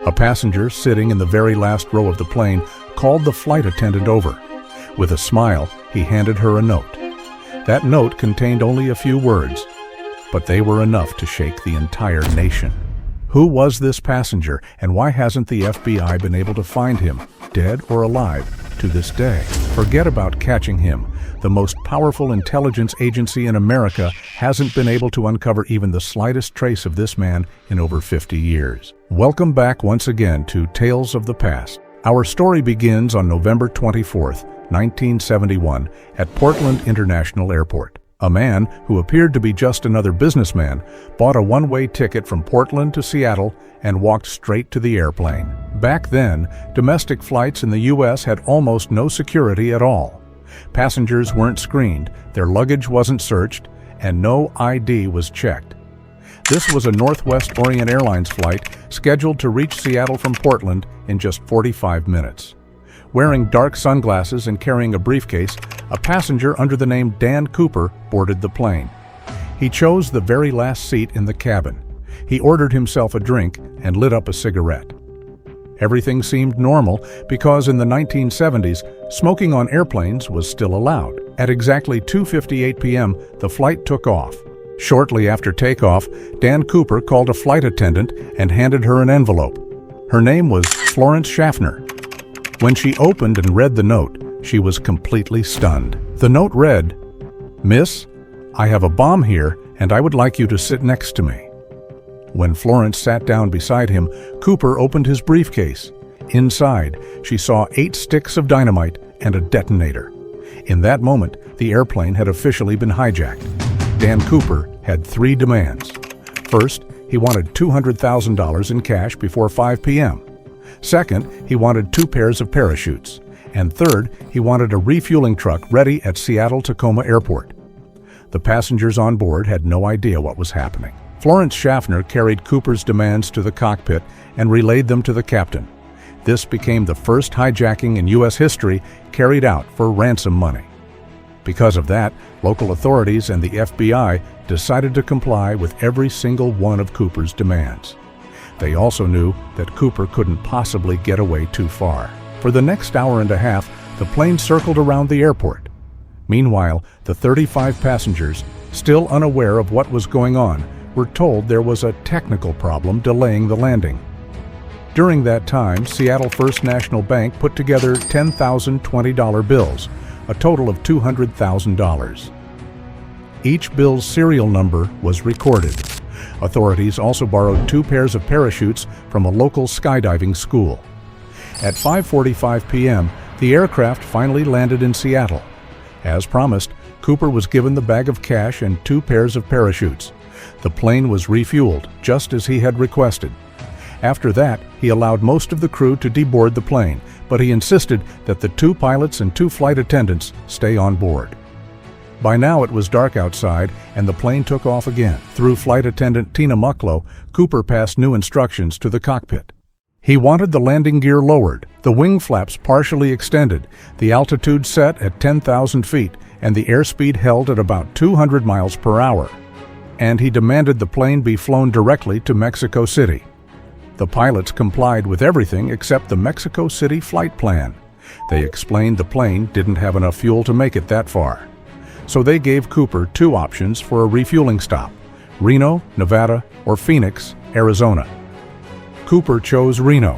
A passenger sitting in the very last row of the plane called the flight attendant over. With a smile, he handed her a note. That note contained only a few words, but they were enough to shake the entire nation. Who was this passenger, and why hasn't the FBI been able to find him, dead or alive, to this day? Forget about catching him. The most powerful intelligence agency in America hasn't been able to uncover even the slightest trace of this man in over 50 years. Welcome back once again to Tales of the Past. Our story begins on November 24th, 1971, at Portland International Airport. A man who appeared to be just another businessman bought a one-way ticket from Portland to Seattle and walked straight to the airplane. Back then, domestic flights in the U.S. had almost no security at all. Passengers weren't screened, their luggage wasn't searched, and no ID was checked. This was a Northwest Orient Airlines flight scheduled to reach Seattle from Portland in just 45 minutes. Wearing dark sunglasses and carrying a briefcase, a passenger under the name Dan Cooper boarded the plane. He chose the very last seat in the cabin. He ordered himself a drink and lit up a cigarette. Everything seemed normal because in the 1970s, smoking on airplanes was still allowed. At exactly 2:58 p.m., the flight took off. Shortly after takeoff, Dan Cooper called a flight attendant and handed her an envelope. Her name was Florence Schaffner. When she opened and read the note, she was completely stunned. The note read, "Miss, I have a bomb here and I would like you to sit next to me." When Florence sat down beside him, Cooper opened his briefcase. Inside, she saw 8 sticks of dynamite and a detonator. In that moment, the airplane had officially been hijacked. Dan Cooper had 3 demands. First, he wanted $200,000 in cash before 5 p.m. Second, he wanted 2 pairs of parachutes. And third, he wanted a refueling truck ready at Seattle-Tacoma Airport. The passengers on board had no idea what was happening. Florence Schaffner carried Cooper's demands to the cockpit and relayed them to the captain. This became the first hijacking in U.S. history carried out for ransom money. Because of that, local authorities and the FBI decided to comply with every single one of Cooper's demands. They also knew that Cooper couldn't possibly get away too far. For the next hour and a half, the plane circled around the airport. Meanwhile, the 35 passengers, still unaware of what was going on, were told there was a technical problem delaying the landing. During that time, Seattle First National Bank put together 10,000 $20 bills, a total of $200,000. Each bill's serial number was recorded. Authorities also borrowed 2 pairs of parachutes from a local skydiving school. At 5:45 p.m., the aircraft finally landed in Seattle. As promised, Cooper was given the bag of cash and 2 pairs of parachutes. The plane was refueled, just as he had requested. After that, he allowed most of the crew to deboard the plane, but he insisted that the 2 pilots and 2 flight attendants stay on board. By now it was dark outside, and the plane took off again. Through flight attendant Tina Mucklow, Cooper passed new instructions to the cockpit. He wanted the landing gear lowered, the wing flaps partially extended, the altitude set at 10,000 feet, and the airspeed held at about 200 miles per hour. And he demanded the plane be flown directly to Mexico City. The pilots complied with everything except the Mexico City flight plan. They explained the plane didn't have enough fuel to make it that far. So they gave Cooper 2 options for a refueling stop: Reno, Nevada, or Phoenix, Arizona. Cooper chose Reno.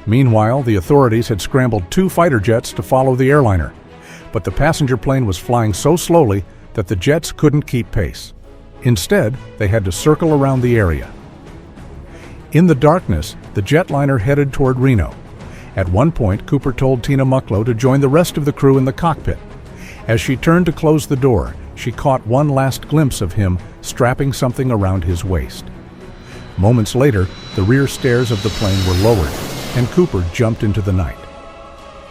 Meanwhile, the authorities had scrambled 2 fighter jets to follow the airliner, but the passenger plane was flying so slowly that the jets couldn't keep pace. Instead, they had to circle around the area. In the darkness, the jetliner headed toward Reno. At one point, Cooper told Tina Mucklow to join the rest of the crew in the cockpit. As she turned to close the door, she caught one last glimpse of him strapping something around his waist. Moments later, the rear stairs of the plane were lowered, and Cooper jumped into the night.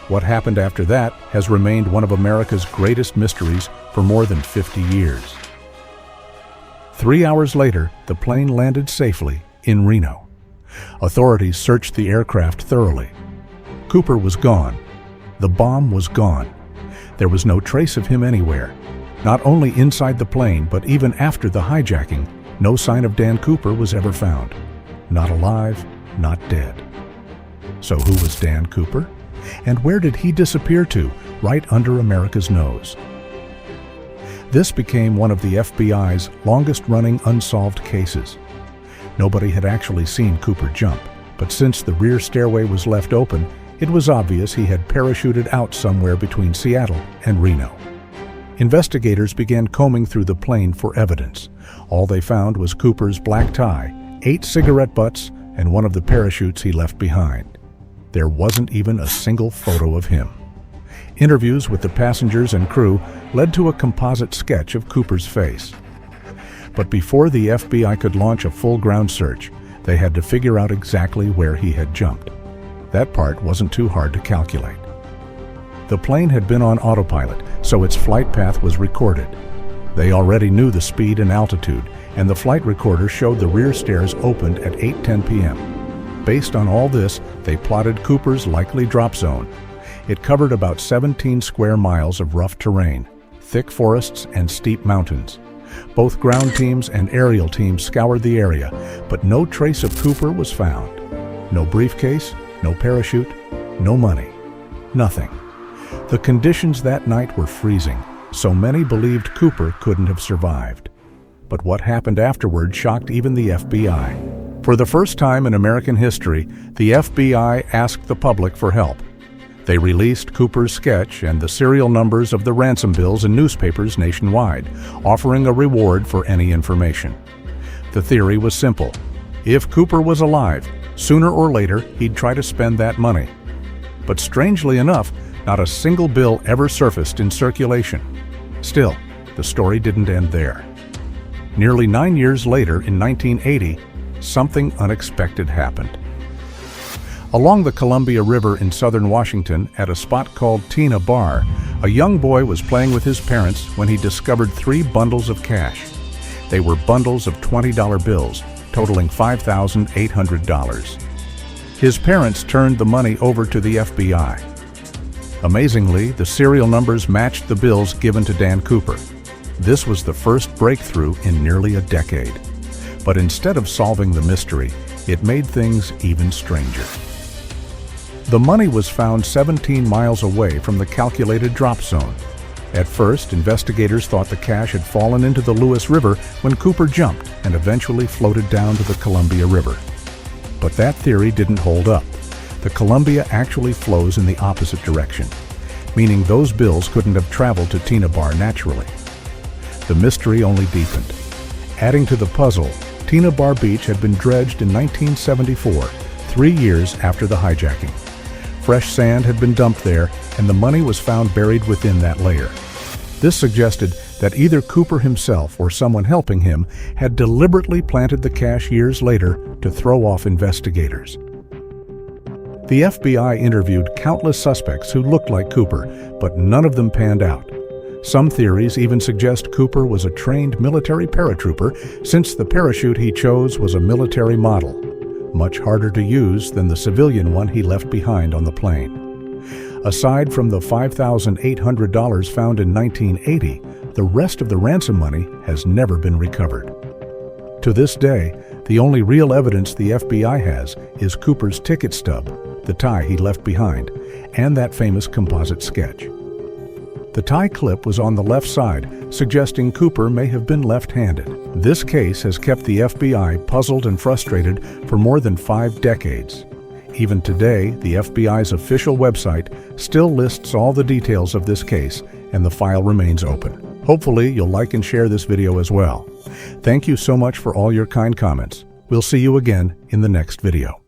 What happened after that has remained one of America's greatest mysteries for more than 50 years. 3 hours later, the plane landed safely in Reno. Authorities searched the aircraft thoroughly. Cooper was gone. The bomb was gone. There was no trace of him anywhere. Not only inside the plane, but even after the hijacking, no sign of Dan Cooper was ever found. Not alive, not dead. So who was Dan Cooper? And where did he disappear to, right under America's nose? This became one of the FBI's longest-running unsolved cases. Nobody had actually seen Cooper jump, but since the rear stairway was left open, it was obvious he had parachuted out somewhere between Seattle and Reno. Investigators began combing through the plane for evidence. All they found was Cooper's black tie, 8 cigarette butts, and one of the parachutes he left behind. There wasn't even a single photo of him. Interviews with the passengers and crew led to a composite sketch of Cooper's face. But before the FBI could launch a full ground search, they had to figure out exactly where he had jumped. That part wasn't too hard to calculate. The plane had been on autopilot, so its flight path was recorded. They already knew the speed and altitude, and the flight recorder showed the rear stairs opened at 8:10 p.m. Based on all this, they plotted Cooper's likely drop zone. It covered about 17 square miles of rough terrain, thick forests, and steep mountains. Both ground teams and aerial teams scoured the area, but no trace of Cooper was found. No briefcase, no parachute, no money. Nothing. The conditions that night were freezing, so many believed Cooper couldn't have survived. But what happened afterward shocked even the FBI. For the first time in American history, the FBI asked the public for help. They released Cooper's sketch and the serial numbers of the ransom bills in newspapers nationwide, offering a reward for any information. The theory was simple. If Cooper was alive, sooner or later he'd try to spend that money. But strangely enough, not a single bill ever surfaced in circulation. Still, the story didn't end there. Nearly 9 years later, in 1980, something unexpected happened. Along the Columbia River in southern Washington, at a spot called Tina Bar, a young boy was playing with his parents when he discovered 3 bundles of cash. They were bundles of $20 bills, totaling $5,800. His parents turned the money over to the FBI. Amazingly, the serial numbers matched the bills given to Dan Cooper. This was the first breakthrough in nearly a decade. But instead of solving the mystery, it made things even stranger. The money was found 17 miles away from the calculated drop zone. At first, investigators thought the cash had fallen into the Lewis River when Cooper jumped and eventually floated down to the Columbia River. But that theory didn't hold up. The Columbia actually flows in the opposite direction, meaning those bills couldn't have traveled to Tina Bar naturally. The mystery only deepened. Adding to the puzzle, Tina Bar Beach had been dredged in 1974, 3 years after the hijacking. Fresh sand had been dumped there, and the money was found buried within that layer. This suggested that either Cooper himself or someone helping him had deliberately planted the cash years later to throw off investigators. The FBI interviewed countless suspects who looked like Cooper, but none of them panned out. Some theories even suggest Cooper was a trained military paratrooper, since the parachute he chose was a military model, much harder to use than the civilian one he left behind on the plane. Aside from the $5,800 found in 1980, the rest of the ransom money has never been recovered. To this day, the only real evidence the FBI has is Cooper's ticket stub, the tie he left behind, and that famous composite sketch. The tie clip was on the left side, suggesting Cooper may have been left-handed. This case has kept the FBI puzzled and frustrated for more than 5 decades. Even today, the FBI's official website still lists all the details of this case, and the file remains open. Hopefully, you'll like and share this video as well. Thank you so much for all your kind comments. We'll see you again in the next video.